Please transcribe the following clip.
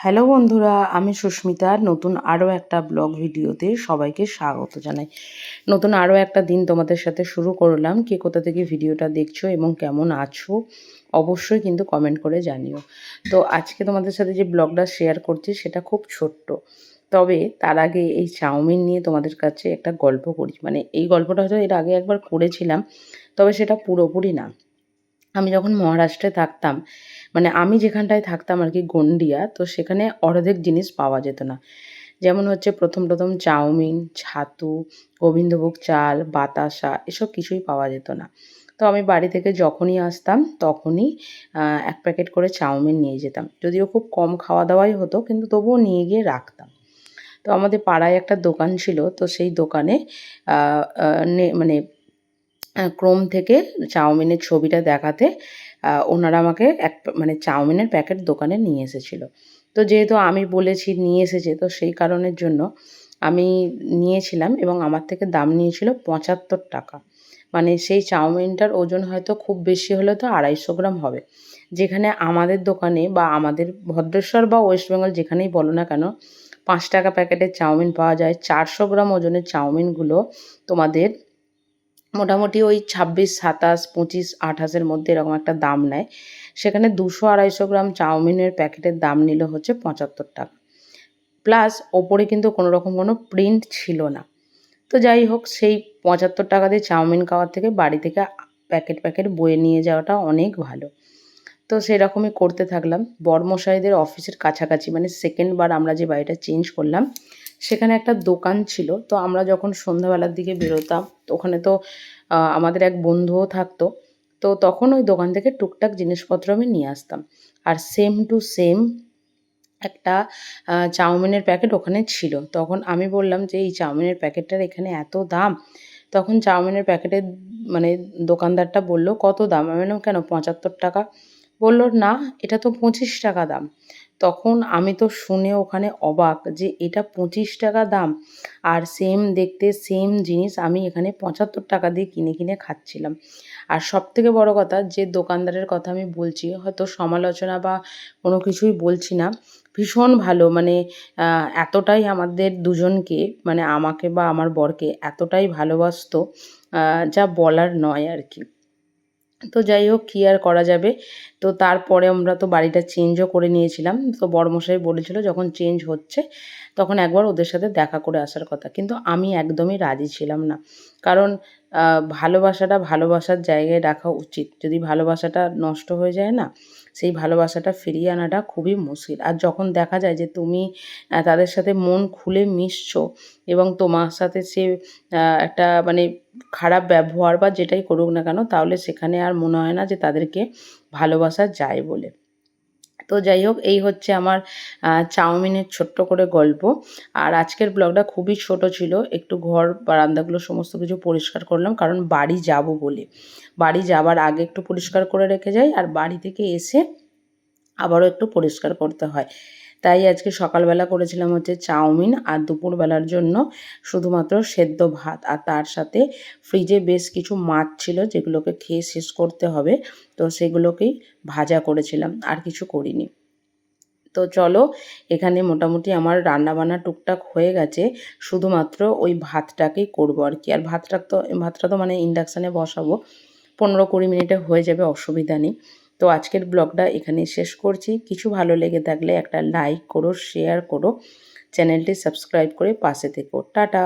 Hello বন্ধুরা, আমি সুস্মিতার নতুন আরও একটা ব্লগ ভিডিওতে সবাইকে স্বাগত জানাই। নতুন আরও একটা দিন তোমাদের সাথে শুরু করলাম। কে কোথা থেকে ভিডিওটা দেখছো এবং কেমন আছো অবশ্যই কিন্তু কমেন্ট করে জানিও। তো আজকে তোমাদের সাথে যে ব্লগটা শেয়ার করছি সেটা খুব ছোট্ট, তবে তার আগে এই চাউমিন নিয়ে তোমাদের কাছে একটা গল্প করি। মানে এই গল্পটা হয়তো এর আগে একবার করেছিলাম, তবে সেটা পুরোপুরি না। আমি যখন মহারাষ্ট্রে থাকতাম, মানে আমি যেখানটায় থাকতাম আর কি, গন্ডিয়া, তো সেখানে অর্ধেক জিনিস পাওয়া যেত না। যেমন হচ্ছে প্রথম চাউমিন, ছাতু, গোবিন্দভোগ চাল, বাতাসা এসব কিছুই পাওয়া যেত না। তো আমি বাড়ি থেকে যখনই আসতাম তখনই ১ প্যাকেট করে চাউমিন নিয়ে যেতাম। যদিও খুব কম খাওয়া দাওয়াই হতো, কিন্তু তবুও নিয়ে গিয়ে রাখতাম। তো আমাদের পাড়ায় একটা দোকান ছিল, তো সেই দোকানে আ আ মানে ক্রোম থেকে চাউমিনের ছবিটা দেখাতে ওনারা আমাকে মানে চাউমিনের প্যাকেট দোকানে নিয়ে এসেছিলো। তো যেহেতু আমি বলেছি নিয়ে এসেছে, তো সেই কারণের জন্য আমি নিয়েছিলাম এবং আমার থেকে দাম নিয়েছিল ৳৭৫। মানে সেই চাউমিনটার ওজন হয়তো খুব বেশি হলে তো ২৫০ গ্রাম হবে। যেখানে আমাদের দোকানে বা আমাদের ভদ্রেশ্বর বা ওয়েস্ট বেঙ্গল যেখানেই বলো না কেন, ৳৫ প্যাকেটের চাউমিন পাওয়া যায়। ৪০০ গ্রাম ওজনের চাউমিনগুলো তোমাদের মোটামুটি ওই ২৬, ২৭, ২৫, ২৮ এর মধ্যে এরকম একটা দাম নেয়। সেখানে ২০০-২৫০ গ্রাম চাউমিনের প্যাকেটের দাম নিল হচ্ছে ৳৭৫। প্লাস ওপরে কিন্তু কোনোরকম কোনো প্রিন্ট ছিল না। তো যাই হোক, সেই ৳৭৫ দিয়ে চাউমিন খাওয়ার থেকে বাড়ি থেকে প্যাকেট বয়ে নিয়ে যাওয়াটা অনেক ভালো। তো সেরকমই করতে থাকলাম। বড়মশাইদের অফিসের কাছাকাছি, মানে 2nd বার আমরা যে বাড়িটা চেঞ্জ করলাম, সেখানে একটা দোকান ছিল। তো আমরা যখন সন্ধ্যাবেলার দিকে বেরোতাম, তো ওখানে তো আমাদের এক বন্ধুও থাকতো। তো তখন ওই দোকান থেকে টুকটাক জিনিসপত্র আমি নিয়ে আসতাম। আর সেম টু সেম একটা চাউমিনের প্যাকেট ওখানে ছিল। তখন আমি বললাম যে, "এই চাউমিনের প্যাকেটটার এখানে এত দাম?" তখন চাউমিনের প্যাকেটের মানে দোকানদারটা বলল, "কত দাম?" আমি বললাম, "কেন ৳৭৫?" বলল, "না, এটা তো ৳25 দাম।" তখন আমি তো শুনে ওখানে অবাক যে এটা ৳25 দাম, আর সেম দেখতে সেম জিনিস আমি এখানে ৳৭৫ দিয়ে কিনে খাচ্ছিলাম। আর সবথেকে বড় কথা, যে দোকানদারের কথা আমি বলছি, হয়তো সমালোচনা বা কোনো কিছুই বলছি না, ভীষণ ভালো। মানে এতটাই আমাদের দুজনকে, মানে আমাকে বা আমার বরকে এতটাই ভালোবাসতো, যা বলার নয় আর কি। তো যাই হোক, কী আর করা যাবে। তো তারপরে আমরা তো বাড়িটা চেঞ্জও করে নিয়েছিলাম। তো বড়মশাই বলেছিল যখন চেঞ্জ হচ্ছে তখন একবার ওদের সাথে দেখা করে আসার কথা। কিন্তু আমি একদমই রাজি ছিলাম না। কারণ আ ভালোবাসাটা ভালোবাসার জায়গায় রাখা উচিত। যদি ভালোবাসাটা নষ্ট হয়ে যায় না, সেই ভালোবাসাটা ফিরিয়ে আনাটা খুবই মুশকিল। আর যখন দেখা যায় যে তুমি তাদের সাথে মন খুলে মিশছো এবং তোমার সাথে সে একটা মানে খারাপ ব্যবহার বা যেটাই করুক না কেন, তাহলে সেখানে আর মনে হয় না যে তাদেরকে ভালোবাসা যায় বলে। তো যাই হোক, এই হচ্ছে আমার চাউমিনের ছোট্ট করে গল্প। আর আজকের ব্লগটা খুবই ছোট ছিল। একটু ঘর বারান্দাগুলো সমস্ত কিছু পরিষ্কার করলাম, কারণ বাড়ি যাব বলে। বাড়ি যাবার আগে একটু পরিষ্কার করে রেখে যাই, আর বাড়ি থেকে এসে আবারও একটু পরিষ্কার করতে হয়। তাই আজকে সকালবেলা করেছিলাম হচ্ছে চাউমিন, আর দুপুরবেলার জন্য শুধুমাত্র সেদ্ধ ভাত। আর তার সাথে ফ্রিজে বেশ কিছু মাছ ছিল যেগুলোকে খেয়ে শেষ করতে হবে। তো সেগুলোকেই ভাজা করেছিলাম, আর কিছু করিনি। তো চলো, এখানে মোটামুটি আমার রান্নাবান্না টুকটাক হয়ে গেছে। শুধুমাত্র ওই ভাতটাকেই করবো আর কি। আর ভাতটা তো মানে ইন্ডাকশানে বসাবো। 15-20 মিনিটে হয়ে যাবে, অসুবিধা নেই। তো আজকের ব্লগটা এখানেই শেষ করছি। কিছু ভালো লেগে থাকলে একটা লাইক করো, শেয়ার করো, চ্যানেলটি সাবস্ক্রাইব করে পাশে থেকো। টাটা।